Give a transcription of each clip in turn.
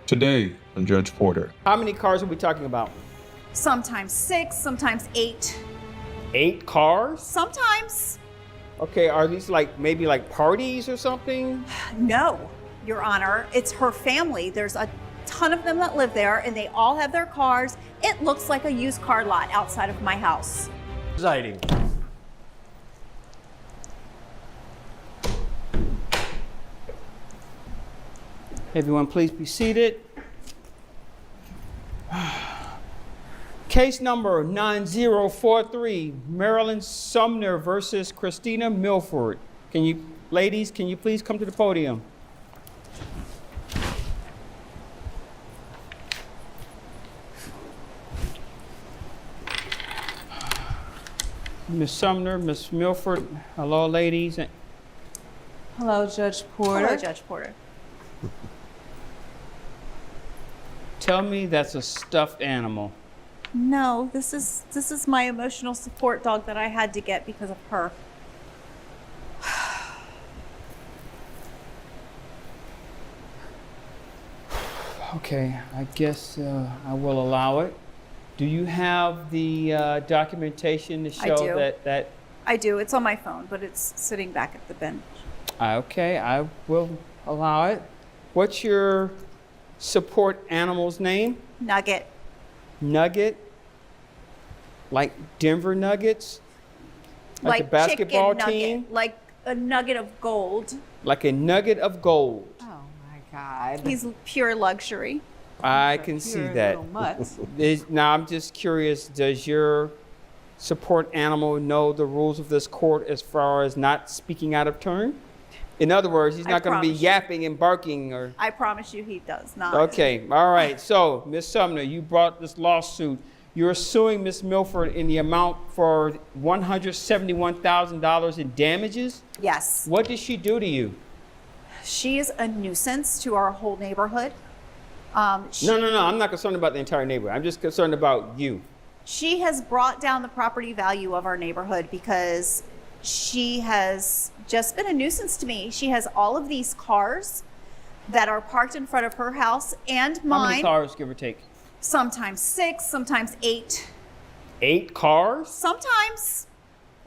Today on Judge Porter. How many cars are we talking about? Sometimes 6, sometimes 8. 8 cars? Sometimes. Okay, are these maybe parties or something? No, Your Honor. It's her family. There's a ton of them that live there, and they all have their cars. It looks like a used car lot outside of my house. Presiding. Everyone, please be seated. Case number 9043, Marilyn Sumner versus Christina Milford. Ladies, can you please come to the podium? Ms. Sumner, Ms. Milford, hello, ladies. Hello, Judge Porter. Hello, Judge Porter. Tell me that's a stuffed animal. No, this is my emotional support dog that I had to get because of her. Okay, I guess I will allow it. Do you have the documentation to show do. that? I do. It's on my phone, but it's sitting back at the bench. Okay, I will allow it. What's your support animal's name? Nugget. Nugget? Like Denver Nuggets? Like the basketball chicken team? Nugget, like a nugget of gold. Like a nugget of gold. Oh my God. He's pure luxury. I can see that. Now I'm just curious, does your support animal know the rules of this court as far as not speaking out of turn? In other words, he's not going to be yapping and barking or... I promise you he does not. Okay, all right. So, Ms. Sumner, you brought this lawsuit. You're suing Ms. Milford in the amount for $171,000 in damages? Yes. What did she do to you? She is a nuisance to our whole neighborhood. No. I'm not concerned about the entire neighborhood. I'm just concerned about you. She has brought down the property value of our neighborhood because she has just been a nuisance to me. She has all of these cars that are parked in front of her house and mine. How many cars, give or take? Sometimes 6, sometimes 8. 8 cars? Sometimes.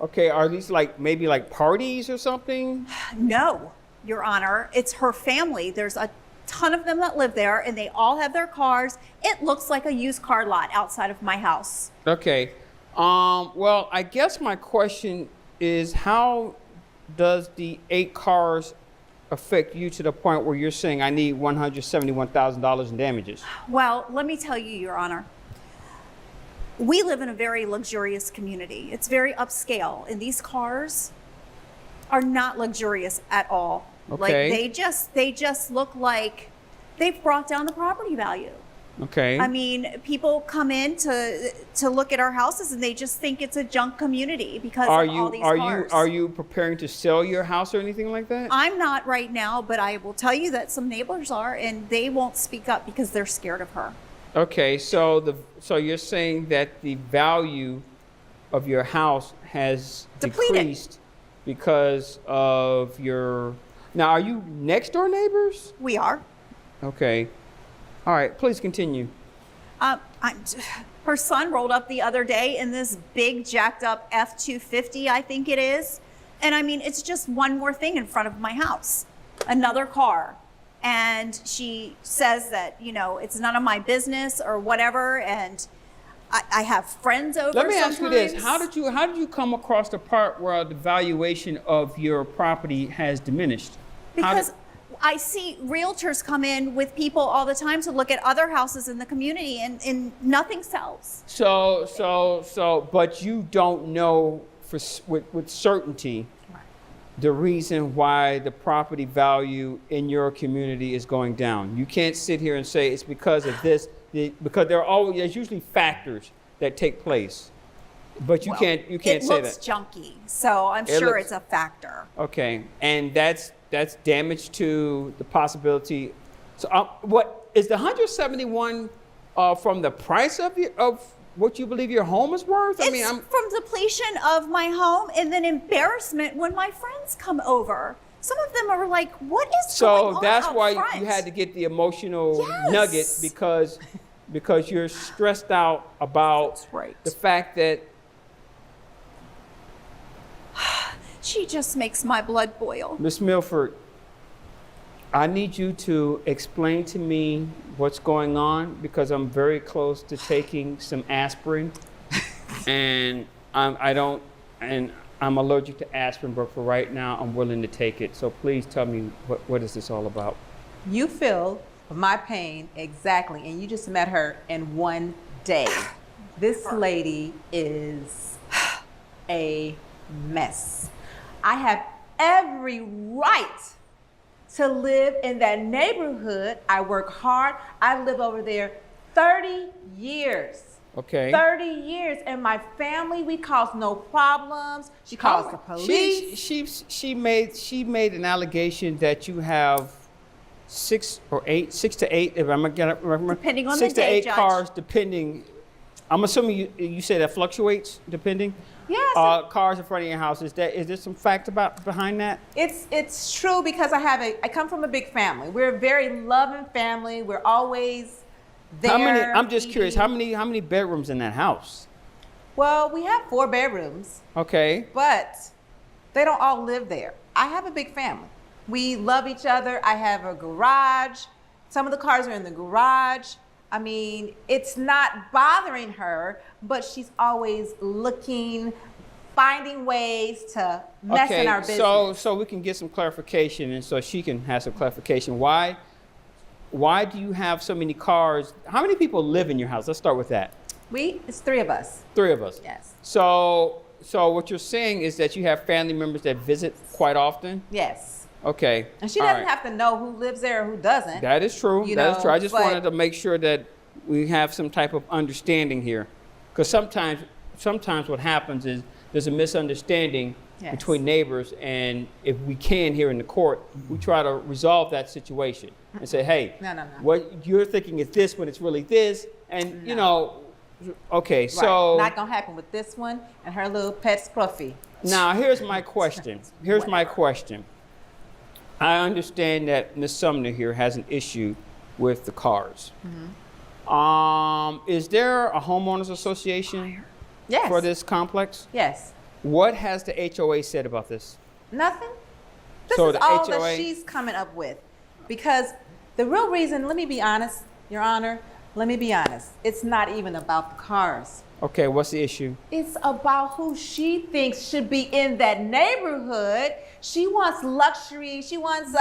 Okay, are these maybe parties or something? No, Your Honor. It's her family. There's a ton of them that live there, and they all have their cars. It looks like a used car lot outside of my house. Okay. Well, I guess my question is, how does the 8 cars affect you to the point where you're saying I need $171,000 in damages? Well, let me tell you, Your Honor. We live in a very luxurious community. It's very upscale, and these cars are not luxurious at all. Okay. They just look like they've brought down the property value. Okay. I mean, people come in to look at our houses and they just think it's a junk community because of all these cars. Are you preparing to sell your house or anything like that? I'm not right now, but I will tell you that some neighbors are, and they won't speak up because they're scared of her. Okay, so you're saying that the value of your house has Depleted. Decreased because of your... Now, are you next door neighbors? We are. Okay. All right, please continue. Her son rolled up the other day in this big jacked up F-250, I think it is. And I mean, it's just one more thing in front of my house, another car. And she says that, it's none of my business or whatever. And I have friends over. Let me ask you this. sometimes. How did you come across the part where the valuation of your property has diminished? Because I see realtors come in with people all the time to look at other houses in the community, and nothing sells. But you don't know with certainty the reason why the property value in your community is going down. You can't sit here and say it's because of this, because there's usually factors that take place. But you can't say that. It looks junky, so I'm sure it's a factor. Okay, and that's damage to the possibility. So what is the 171 from the price of what you believe your home is worth? From depletion of my home and then embarrassment when my friends come over. Some of them are like, what is going So on that's out why front? you had to get the emotional Yes. nugget because you're stressed out about That's right. the fact that She just makes my blood boil. Miss Milford, I need you to explain to me what's going on because I'm very close to taking some aspirin, and I'm allergic to aspirin, but for right now, I'm willing to take it. So please tell me what is this all about? You feel my pain exactly, and you just met her in one day. This lady is a mess. I have every right to live in that neighborhood. I work hard. I live over there 30 years. Okay. 30 years, and my family, we cause no problems. She calls the police. She made an allegation that you have 6 to 8, if I'm gonna remember, Depending on 6 the to day, 8 Judge. cars, depending. I'm assuming you say that fluctuates depending. Yes. Cars in front of your house. Is there some fact behind that? It's true because I come from a big family. We're a very loving family. We're always there. How many? I'm just curious. eating. How many bedrooms in that house? Well, we have 4 bedrooms, Okay. but they don't all live there. I have a big family. We love each other. I have a garage. Some of the cars are in the garage. I mean, it's not bothering her, but she's always looking, finding ways to mess in our business. So we can get some clarification, and so she can have some clarification. Why do you have so many cars? How many people live in your house? Let's start with that. It's 3 of us. 3 of us. Yes. So what you're saying is that you have family members that visit quite often? Yes. Okay. And she all doesn't right. have to know who lives there or who doesn't. That is true. You That is know, true. I just but- wanted to make sure that we have some type of understanding here. Because sometimes what happens is there's a misunderstanding Yes. between neighbors, and if we can here in the court, we try to resolve that situation and say, hey, No. what you're thinking is this when it's really this, and you know, okay, Right. so Not gonna happen with this one and her little pet Scruffy. now here's my question. Here's my question. I understand that Ms. Sumner here has an issue with the cars. Is there a homeowners association Yes. for this complex? Yes. What has the HOA said about this? Nothing. This So is the all HOA that she's coming up with. Because the real reason, let me be honest, Your Honor, let me be honest. It's not even about the cars. Okay, what's the issue? It's about who she thinks should be in that neighborhood. She wants luxury. She wants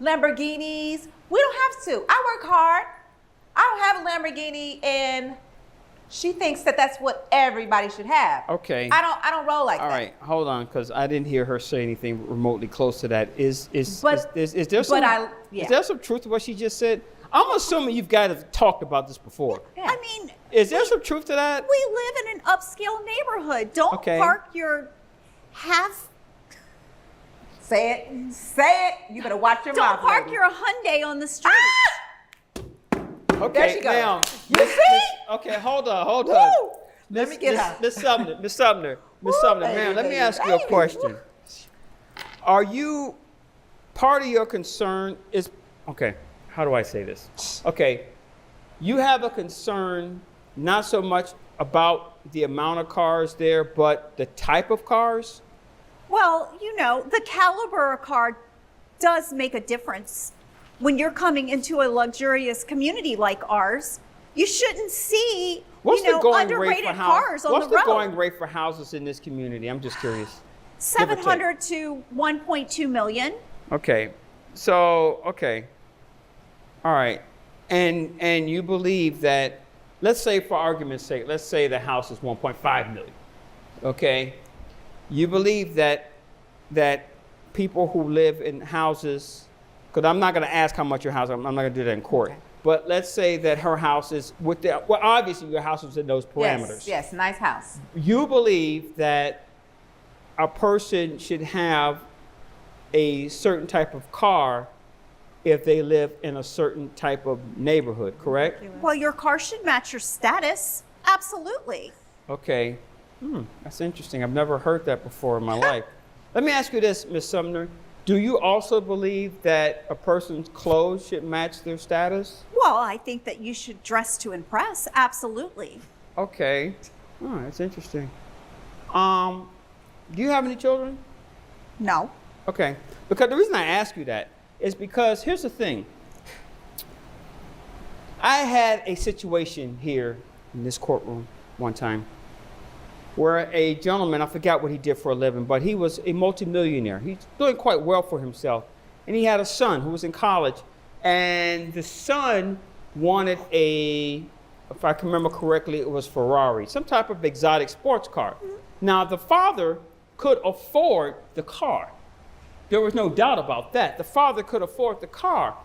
Lamborghinis. We don't have to. I work hard. I don't have a Lamborghini, and she thinks that that's what everybody should have. Okay. I don't roll like All that. right, hold on, because I didn't hear her say anything remotely close to that. Is there but some yeah. is there some truth to what she just said? I'm assuming you've got to talked about this before. Yeah. I mean, Is there some truth to that? we live in an upscale neighborhood. Don't Okay. park your half. Say it. Say it. You better watch your Don't mouth. park lady. your Hyundai on the street. Okay, There she goes. now, You see? okay, hold on. Woo! Let me get her. Miss Sumner, Woo, ma'am, let me baby, ask you a baby. question. Are you, part of your concern is, okay, how do I say this? Okay, you have a concern not so much about the amount of cars there, but the type of cars? Well, you know, the caliber of car does make a difference. When you're coming into a luxurious community like ours, you shouldn't see, What's you know, the going rate underrated for cars on What's the road. the going rate for houses in this community? I'm just curious. 700 to 1.2 million. Okay, so, okay. All right, and you believe that, let's say for argument's sake, let's say the house is 1.5 million, okay? You believe that people who live in houses, because I'm not gonna ask how much your house, I'm not gonna do that in court, Okay. but let's say that her house is well, obviously your house is in those parameters. Yes, nice house. You believe that a person should have a certain type of car if they live in a certain type of neighborhood, correct? Well, your car should match your status. Absolutely. Okay. That's interesting. I've never heard that before in my life. Let me ask you this, Ms. Sumner. Do you also believe that a person's clothes should match their status? Well, I think that you should dress to impress. Absolutely. Okay. Oh, that's interesting. Do you have any children? No. Okay. Because the reason I ask you that is because here's the thing. I had a situation here in this courtroom one time where a gentleman, I forgot what he did for a living, but he was a multimillionaire. He's doing quite well for himself. And he had a son who was in college. And the son wanted if I can remember correctly, it was Ferrari, some type of exotic sports car. Now, the father could afford the car. There was no doubt about that. The father could afford the car,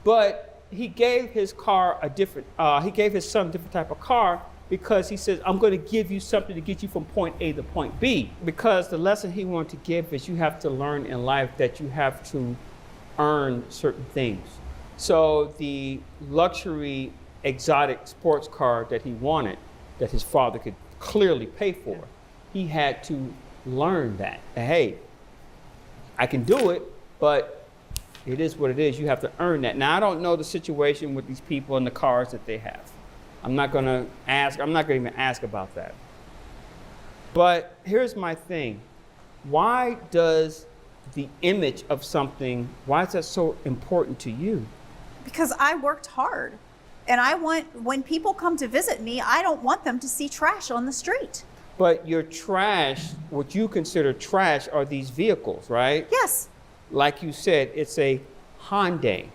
but he gave his son a different type of car because he says, I'm going to give you something to get you from point A to point B. Because the lesson he wanted to give is you have to learn in life that you have to earn certain things. So the luxury exotic sports car that he wanted, that his father could clearly pay for, he had to learn that, hey, I can do it, but it is what it is. You have to earn that. Now, I don't know the situation with these people and the cars that they have. I'm not going to even ask about that. But here's my thing. Why does the image of something, why is that so important to you? Because I worked hard. And when people come to visit me, I don't want them to see trash on the street. But your trash, what you consider trash, are these vehicles, right? Yes. Like you said, it's a Hyundai,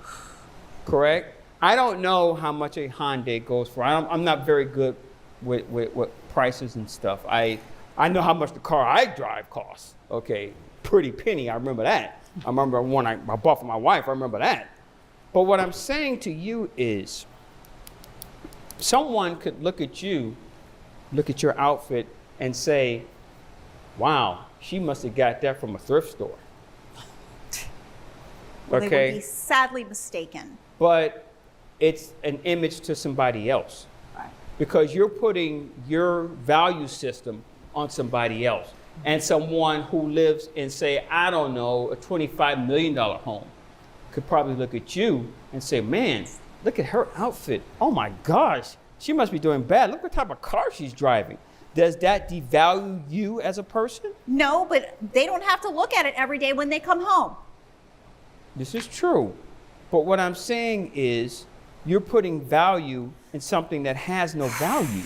correct? I don't know how much a Hyundai goes for. I'm not very good with prices and stuff. I know how much the car I drive costs. Okay, pretty penny, I remember that. I remember one I bought for my wife, I remember that. But what I'm saying to you is, someone could look at your outfit and say, wow, she must have got that from a thrift store. Well, okay. They would be sadly mistaken. But it's an image to somebody else. Right. Because you're putting your value system on somebody else. And someone who lives in, say, I don't know, a $25 million home could probably look at you and say, man, look at her outfit. Oh my gosh, she must be doing bad. Look what type of car she's driving. Does that devalue you as a person? No, but they don't have to look at it every day when they come home. This is true. But what I'm saying is you're putting value in something that has no value.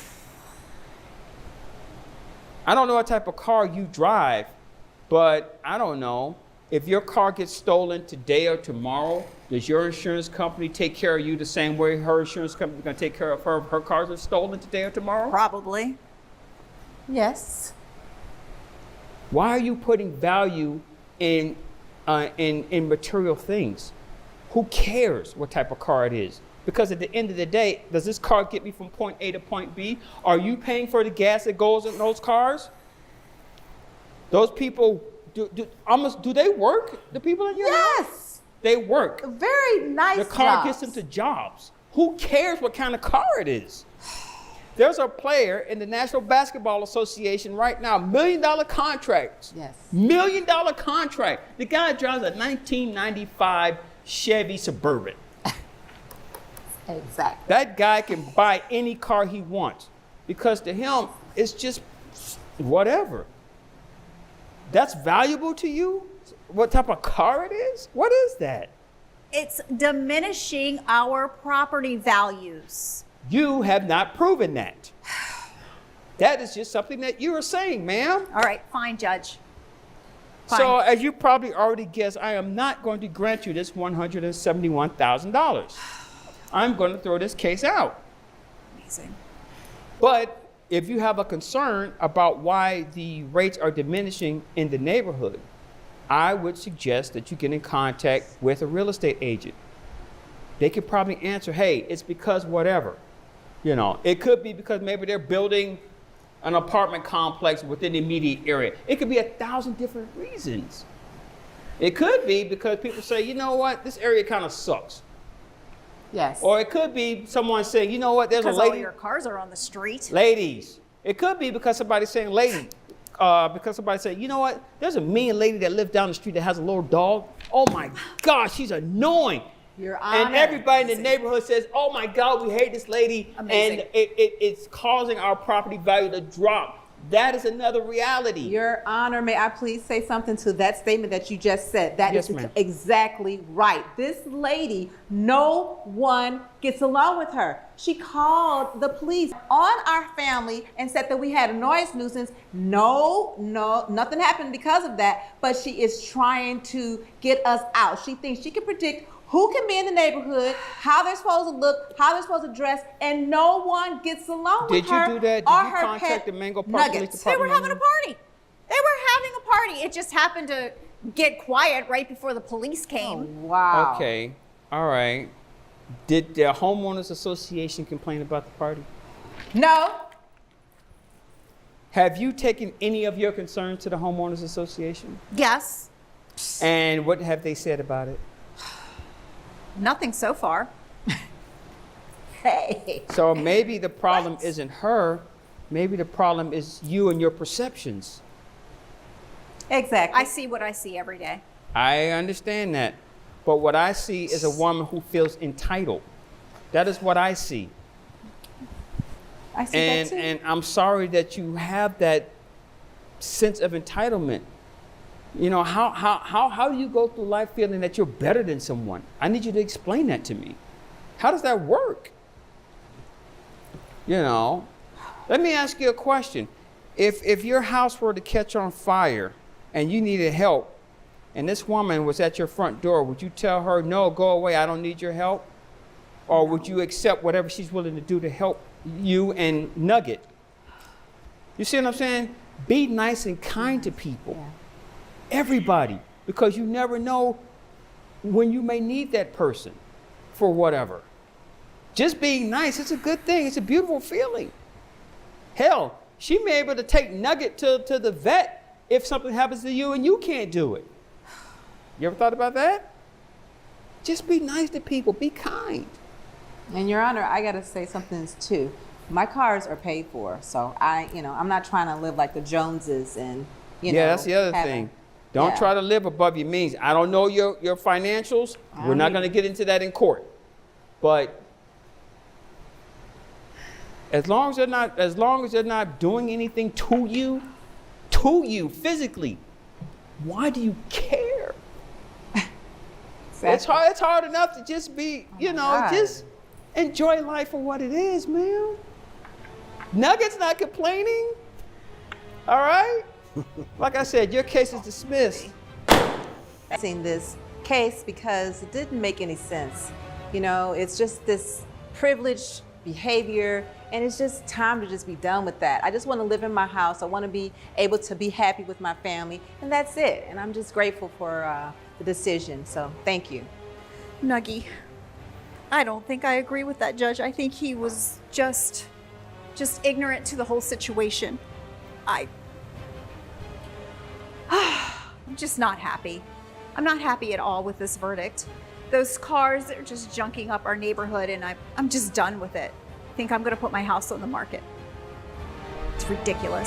I don't know what type of car you drive, but I don't know. If your car gets stolen today or tomorrow, does your insurance company take care of you the same way her insurance company is going to take care of her if her cars are stolen today or tomorrow? Probably. Yes. Why are you putting value in material things? Who cares what type of car it is? Because at the end of the day, does this car get me from point A to point B? Are you paying for the gas that goes in those cars? Those people, do they work? The people in your house? Yes. They work. Very nice. The car jobs. gets them to jobs. Who cares what kind of car it is? There's a player in the National Basketball Association right now, $1 million contracts. Yes. $1 million contract. The guy drives a 1995 Chevy Suburban. Exactly. That guy can buy any car he wants because to him, it's just whatever. That's valuable to you? What type of car it is? What is that? It's diminishing our property values. You have not proven that. That is just something that you are saying, ma'am. All right, fine, Judge. Fine. So as you probably already guessed, I am not going to grant you this $171,000. I'm going to throw this case out. Amazing. But if you have a concern about why the rates are diminishing in the neighborhood, I would suggest that you get in contact with a real estate agent. They could probably answer, hey, it's because whatever. You know, it could be because maybe they're building an apartment complex within the immediate area. It could be 1,000 different reasons. It could be because people say, you know what, this area kind of sucks. Yes. Or it could be someone saying, you know what, there's a Because all lady. your cars are on the street. Ladies. It could be because somebody's saying, lady, because somebody said, you know what? There's a mean lady that lives down the street that has a little dog. Oh my gosh, she's annoying. Your Honor. And everybody in the neighborhood says, oh my God, we hate this lady. Amazing. And it's causing our property value to drop. That is another reality. Your Honor, may I please say something to that statement that you just said? That Yes, is ma'am. exactly right. This lady, no one gets along with her. She called the police on our family and said that we had a noise nuisance. No, nothing happened because of that, but she is trying to get us out. She thinks she can predict who can be in the neighborhood, how they're supposed to look, how they're supposed to dress, and no one gets along with her. Did you do that? Did or you her contact pet the Mango Park Police nuggets. They Department? were having a party. They were having a party. It just happened to get quiet right before the police came. Oh, wow. Okay, all right. Did the homeowners association complain about the party? No. Have you taken any of your concerns to the homeowners association? Yes. And what have they said about it? Nothing so far. Hey. So maybe the problem What? isn't her. Maybe the problem is you and your perceptions. Exactly. I see what I see every day. I understand that. But what I see is a woman who feels entitled. That is what I see. I see And that too. and I'm sorry that you have that sense of entitlement. You know, how do you go through life feeling that you're better than someone? I need you to explain that to me. How does that work? You know, let me ask you a question. If your house were to catch on fire and you needed help, and this woman was at your front door, would you tell her, no, go away, I don't need your help? Or would you accept whatever she's willing to do to help you and nugget? You see what I'm saying? Be nice and kind to people. Yeah. Everybody, because you never know when you may need that person for whatever. Just being nice, it's a good thing. It's a beautiful feeling. Hell, she may be able to take Nugget to the vet if something happens to you and you can't do it. You ever thought about that? Just be nice to people. Be kind. And Your Honor, I gotta say something too. My cars are paid for, so I'm not trying to live like the Joneses and That's the other having- thing. Don't yeah. try to live above your means. I don't know your financials. We're not going to get into that in court. But as long as they're not doing anything to you physically, why do you care? Exactly. It's hard enough to just be, God. just enjoy life for what it is, man. Nugget's not complaining. All right? Like I said, your case is dismissed. I've seen this case because it didn't make any sense. It's just this privileged behavior, and it's just time to just be done with that. I just want to live in my house. I want to be able to be happy with my family, and that's it. And I'm just grateful for the decision. So thank you. Nuggy, I don't think I agree with that judge. I think he was just ignorant to the whole situation. I'm just not happy. I'm not happy at all with this verdict. Those cars are just junking up our neighborhood, and I'm just done with it. I think I'm gonna put my house on the market. It's ridiculous.